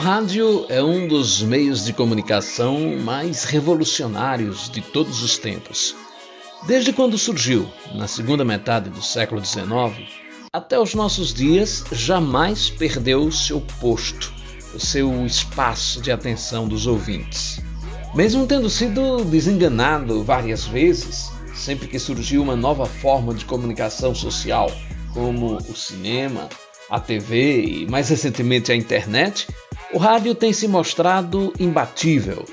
rádio é um dos meios de comunicação mais revolucionários de todos os tempos. Desde quando surgiu, na segunda metade do século XIX, até os nossos dias, jamais perdeu o seu posto, o seu espaço de atenção dos ouvintes. Mesmo tendo sido desenganado várias vezes, sempre que surgiu uma nova forma de comunicação social, como o cinema, a TV e, mais recentemente, a internet, o rádio tem se mostrado imbatível,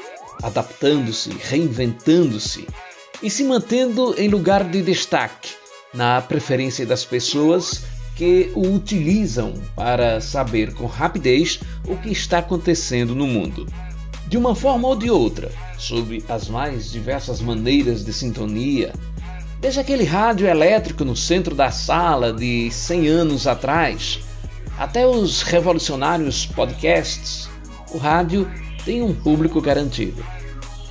adaptando-se, reinventando-se e se mantendo em lugar de destaque na preferência das pessoas que o utilizam para saber com rapidez o que está acontecendo no mundo. De uma forma ou de outra, sob as mais diversas maneiras de sintonia, desde aquele rádio elétrico no centro da sala de 100 anos atrás, até os revolucionários podcasts, o rádio tem um público garantido.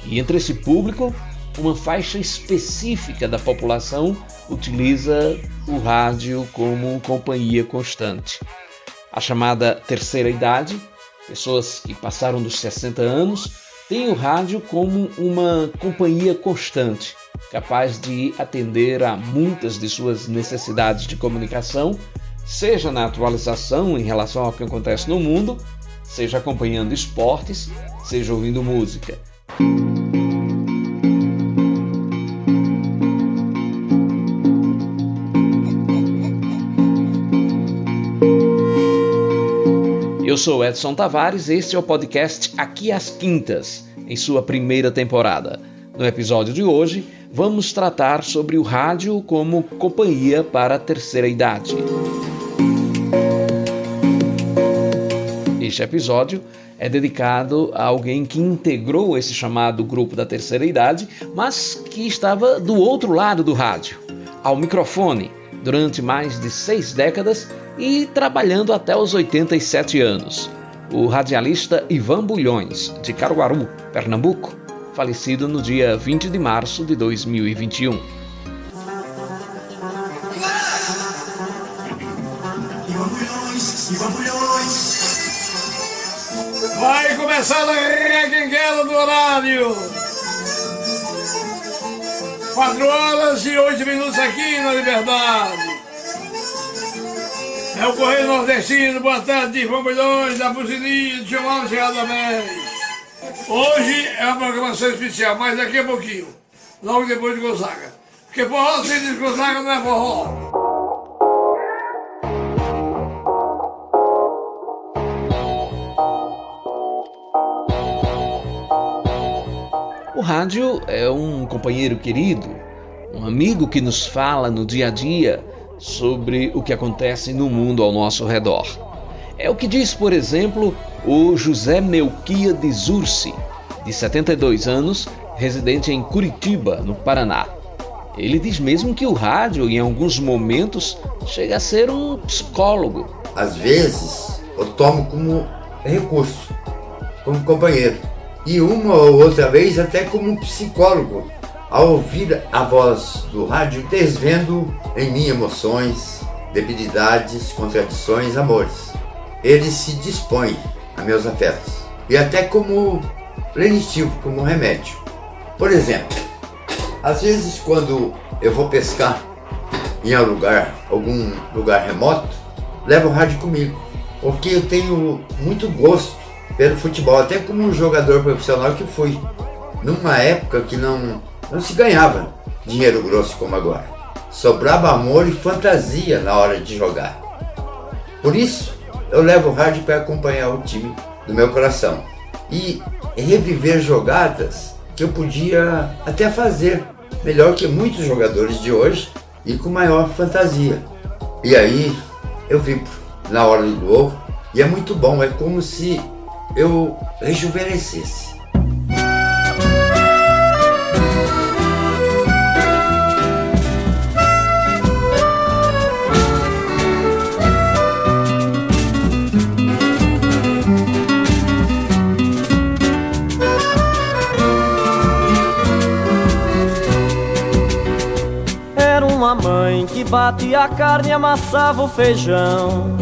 E entre esse público, uma faixa específica da população utiliza o rádio como companhia constante. A chamada terceira idade, pessoas que passaram dos 60 anos, têm o rádio como uma companhia constante, capaz de atender a muitas de suas necessidades de comunicação, seja na atualização em relação ao que acontece no mundo, seja acompanhando esportes, seja ouvindo música. Eu sou Edson Tavares e este é o podcast Aqui às Quintas, em sua primeira temporada. No episódio de hoje, vamos tratar sobre o rádio como companhia para a terceira idade. Este episódio é dedicado a alguém que integrou esse chamado grupo da terceira idade, mas que estava do outro lado do rádio, ao microfone, durante mais de 6 décadas e trabalhando até os 87 anos. O radialista Ivan Bulhões, de Caruaru, Pernambuco, falecido no dia 20 de março de 2021. Ivan Bulhões! Vai começar a requenguela do horário! 4 horas e 8 minutos aqui na Liberdade. É o Correio Nordestino, boa tarde, Ivan Bulhões, da Buzininha, de João Chegada Bem. Hoje é uma programação especial, mas daqui a pouquinho, logo depois de Gonzaga. Porque forró sem diz Gonzaga não é forró. O rádio é um companheiro querido, um amigo que nos fala no dia a dia sobre o que acontece no mundo ao nosso redor. É o que diz, por exemplo, o José Melquiades Ursi, de 72 anos, residente em Curitiba, no Paraná. Ele diz mesmo que o rádio, em alguns momentos, chega a ser um psicólogo. Às vezes, eu tomo como recurso, como companheiro. E uma ou outra vez até como psicólogo, ao ouvir a voz do rádio desvendo em mim emoções, debilidades, contradições, amores. Ele se dispõe a meus afetos e até como lenitivo, como remédio. Por exemplo, às vezes quando eu vou pescar em algum lugar remoto, levo o rádio comigo, porque eu tenho muito gosto pelo futebol, até como um jogador profissional que fui, numa época que não se ganhava dinheiro grosso como agora. Sobrava amor e fantasia na hora de jogar. Por isso, eu levo o rádio para acompanhar o time do meu coração e reviver jogadas que eu podia até fazer melhor que muitos jogadores de hoje e com maior fantasia. E aí, eu vibro na hora do gol e é muito bom, é como se eu rejuvenescesse. Era uma mãe que batia a carne e amassava o feijão.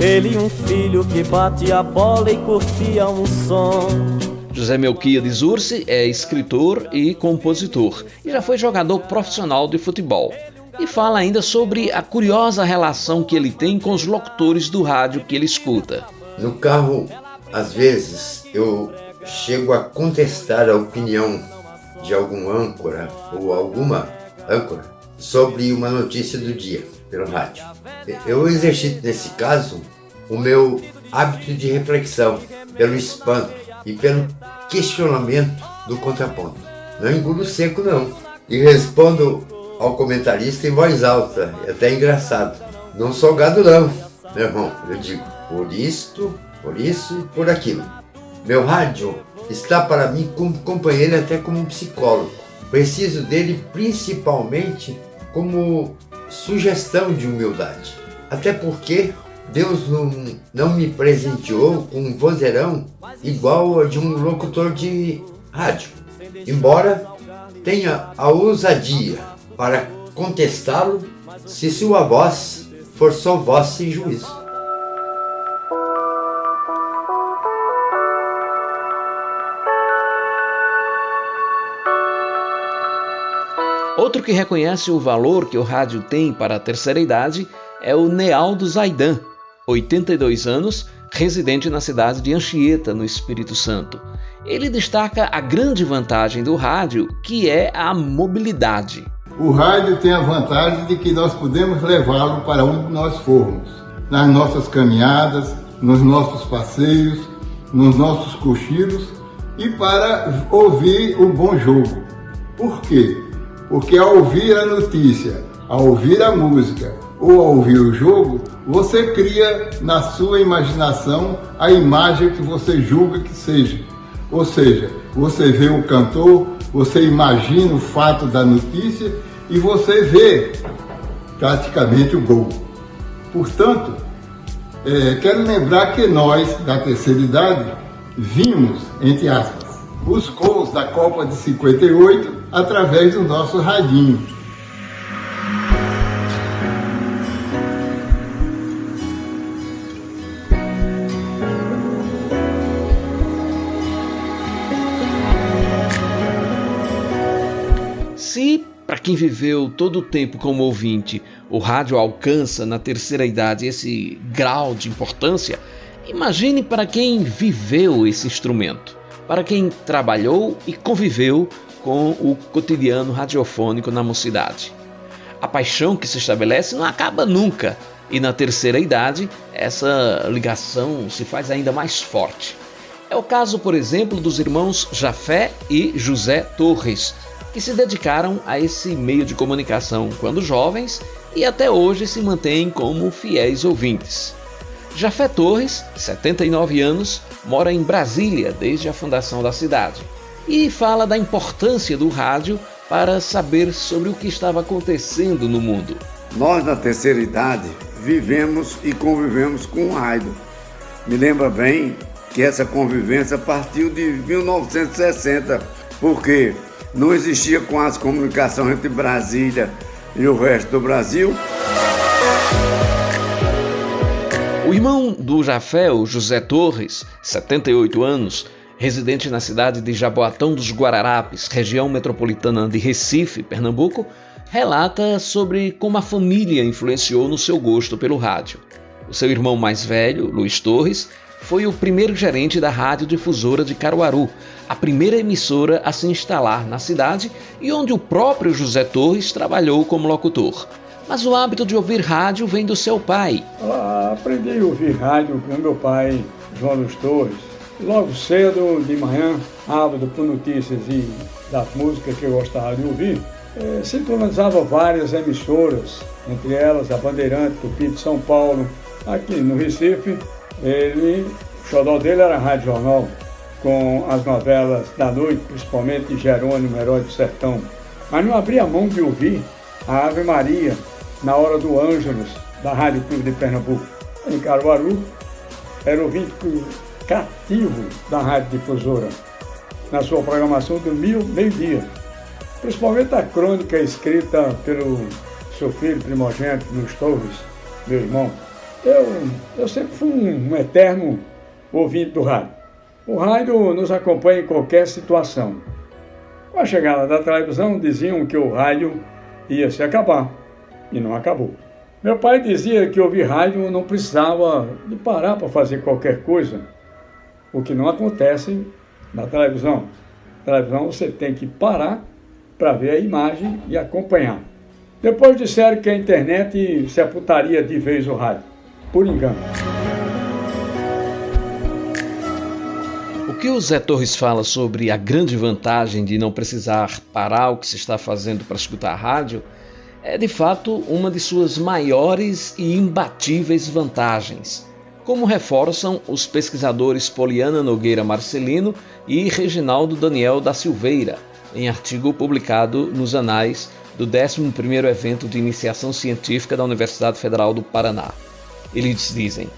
Ele um filho que bate a bola e curtia um som. José Melquíades Ursi é escritor e compositor e já foi jogador profissional de futebol. E fala ainda sobre a curiosa relação que ele tem com os locutores do rádio que ele escuta. No carro, às vezes, eu chego a contestar a opinião de algum âncora ou alguma âncora sobre uma notícia do dia pelo rádio. Eu exercito, nesse caso, o meu hábito de reflexão pelo espanto e pelo questionamento do contraponto. Não engulo seco, não. E respondo ao comentarista em voz alta, é até engraçado. Não sou gado, não, meu irmão. Eu digo, por isso e por aquilo. Meu rádio está para mim como companheiro, até como um psicólogo. Preciso dele principalmente como sugestão de humildade. Até porque Deus não me presenteou com um vozeirão igual ao de um locutor de rádio. Embora tenha a ousadia para contestá-lo se sua voz for só voz sem juízo. Outro que reconhece o valor que o rádio tem para a terceira idade é o Nealdo Zaidan, 82 anos, residente na cidade de Anchieta, no Espírito Santo. Ele destaca a grande vantagem do rádio, que é a mobilidade. O rádio tem a vantagem de que nós podemos levá-lo para onde nós formos, nas nossas caminhadas, nos nossos passeios, nos nossos cochilos e para ouvir o bom jogo. Por quê? Porque ao ouvir a notícia, ao ouvir a música ou ao ouvir o jogo, você cria na sua imaginação a imagem que você julga que seja. Ou seja, você vê o cantor, você imagina o fato da notícia e você vê praticamente o gol. Portanto, quero lembrar que nós, da terceira idade, vimos, entre aspas, os gols da Copa de 58 através do nosso radinho. Se, para quem viveu todo o tempo como ouvinte, o rádio alcança na terceira idade esse grau de importância, imagine para quem viveu esse instrumento, para quem trabalhou e conviveu com o cotidiano radiofônico na mocidade. A paixão que se estabelece não acaba nunca, e na terceira idade essa ligação se faz ainda mais forte. É o caso, por exemplo, dos irmãos Jafé e José Torres, que se dedicaram a esse meio de comunicação quando jovens e até hoje se mantêm como fiéis ouvintes. Jafé Torres, 79 anos, mora em Brasília desde a fundação da cidade e fala da importância do rádio para saber sobre o que estava acontecendo no mundo. Nós, na terceira idade, vivemos e convivemos com o rádio. Me lembra bem que essa convivência partiu de 1960, porque não existia com as comunicações entre Brasília e o resto do Brasil. O irmão do Jafé, o José Torres, 78 anos, residente na cidade de Jaboatão dos Guararapes, região metropolitana de Recife, Pernambuco, relata sobre como a família influenciou no seu gosto pelo rádio. O seu irmão mais velho, Luiz Torres, foi o primeiro gerente da Rádio Difusora de Caruaru, a primeira emissora a se instalar na cidade e onde o próprio José Torres trabalhou como locutor. Mas o hábito de ouvir rádio vem do seu pai. Aprendi a ouvir rádio com meu pai, João Luiz Torres. Logo cedo, de manhã, ávido por notícias e das músicas que eu gostava de ouvir, sintonizava várias emissoras, entre elas a Bandeirante, Tupi de São Paulo. Aqui no Recife, o xodó dele era a Rádio Jornal, com as novelas da noite, principalmente Jerônimo, Herói do Sertão. Mas não abria mão de ouvir a Ave Maria na hora do Ângelus, da Rádio Clube de Pernambuco. Em Caruaru, era ouvinte cativo da Rádio Difusora, na sua programação do meio-dia. Principalmente a crônica escrita pelo seu filho primogênito, Luiz Torres, meu irmão. Eu sempre fui um eterno ouvinte do rádio. O rádio nos acompanha em qualquer situação. Com a chegada da televisão, diziam que o rádio ia se acabar, e não acabou. Meu pai dizia que ouvir rádio não precisava de parar para fazer qualquer coisa, o que não acontece na televisão. Na televisão você tem que parar para ver a imagem e acompanhar. Depois disseram que a internet sepultaria de vez o rádio, por engano. O que o Zé Torres fala sobre a grande vantagem de não precisar parar o que se está fazendo para escutar a rádio é de fato uma de suas maiores e imbatíveis vantagens, como reforçam os pesquisadores Poliana Nogueira Marcelino e Reginaldo Daniel da Silveira, em artigo publicado nos anais do 11º evento de iniciação científica da Universidade Federal do Paraná. Eles dizem: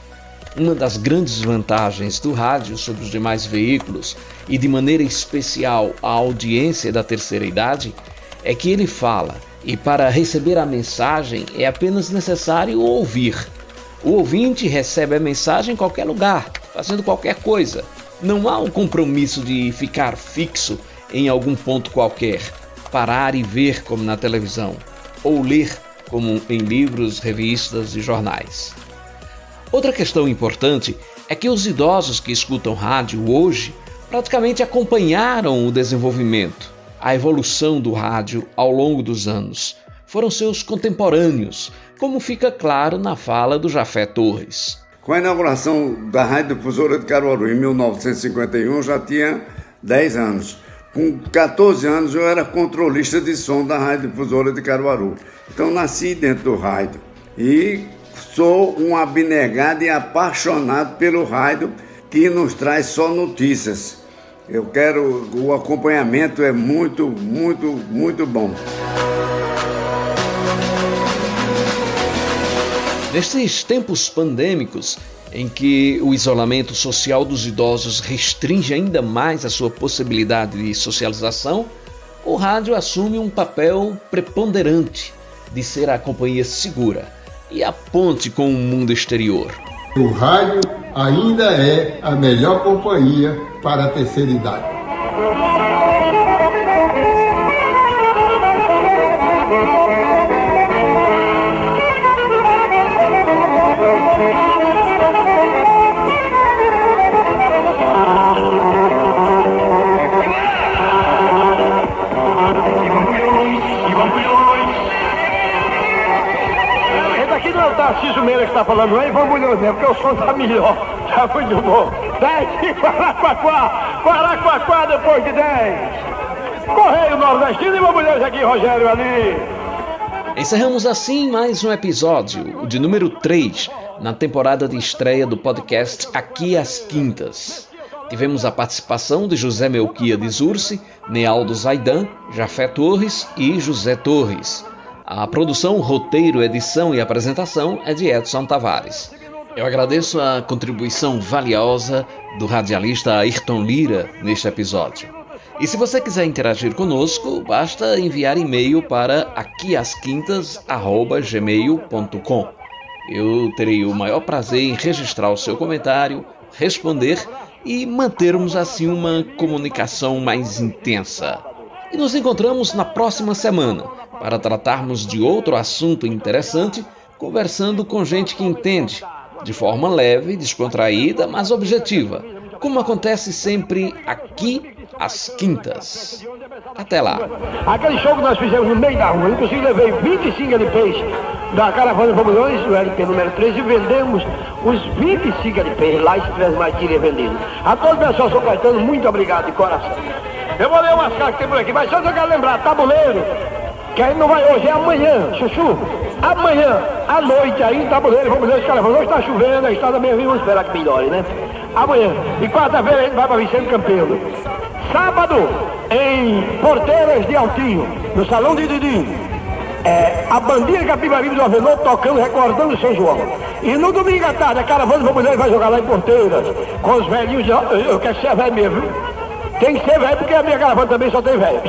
uma das grandes vantagens do rádio sobre os demais veículos, e de maneira especial a audiência da terceira idade, é que ele fala, e para receber a mensagem é apenas necessário ouvir. O ouvinte recebe a mensagem em qualquer lugar, fazendo qualquer coisa. Não há um compromisso de ficar fixo em algum ponto qualquer, parar e ver como na televisão, ou ler como em livros, revistas e jornais. Outra questão importante é que os idosos que escutam rádio hoje praticamente acompanharam o desenvolvimento, a evolução do rádio ao longo dos anos. Foram seus contemporâneos, como fica claro na fala do Jafé Torres. Com a inauguração da Rádio Difusora de Caruaru em 1951, já tinha 10 anos. Com 14 anos eu era controlista de som da Rádio Difusora de Caruaru. Então nasci dentro do rádio e sou um abnegado e apaixonado pelo rádio, que nos traz só notícias. O acompanhamento é muito, muito, muito bom. Nesses tempos pandêmicos, em que o isolamento social dos idosos restringe ainda mais a sua possibilidade de socialização, o rádio assume um papel preponderante de ser a companhia segura e a ponte com o mundo exterior. O rádio ainda é a melhor companhia para a terceira idade. Tarcísio Meira que está falando aí, vamos olhar, porque o som tá melhor, tá muito bom. 10 Paraquaquá depois de 10. Correio Nordestino e vamos olhar aqui, Rogério, ali. Encerramos assim mais um episódio, o de número 3, na temporada de estreia do podcast Aqui às Quintas. Tivemos a participação de José Melquiades Ursi, Nealdo Zaidan, Jafé Torres e José Torres. A produção, roteiro, edição e apresentação é de Edson Tavares. Eu agradeço a contribuição valiosa do radialista Ayrton Lira neste episódio. E se você quiser interagir conosco, basta enviar e-mail para aquiasquintas@gmail.com. Eu terei o maior prazer em registrar o seu comentário, responder e mantermos assim uma comunicação mais intensa. E nos encontramos na próxima semana para tratarmos de outro assunto interessante, conversando com gente que entende, de forma leve, descontraída, mas objetiva, como acontece sempre aqui às quintas. Até lá. Aquele show que nós fizemos no meio da rua, inclusive levei 25 LPs da Caravana Fabulões, o LP número 3, e vendemos os 25 LPs lá, e se tivesse mais diria vendido. A todo o pessoal São Caetano, muito obrigado de coração. Eu vou ler umas caras que tem por aqui, mas só eu quero lembrar, tabuleiro, que aí não vai hoje, é amanhã, Chuchu. Amanhã, à noite, aí, tabuleiro, vamos ver os caras. Hoje está chovendo, a estrada meio ruim, vamos esperar que melhore, né? Amanhã. E quarta-feira a gente vai para Vicente Campelo. Sábado, em Porteiras de Altinho, no Salão de Didi. A bandinha Capivari do Avenor tocando, recordando São João. E no domingo à tarde, a Caravana Fabulões vai jogar lá em Porteiras, com os velhinhos. Eu quero ser velho mesmo, viu? Tem que ser velho, porque a minha caravana também só tem velho.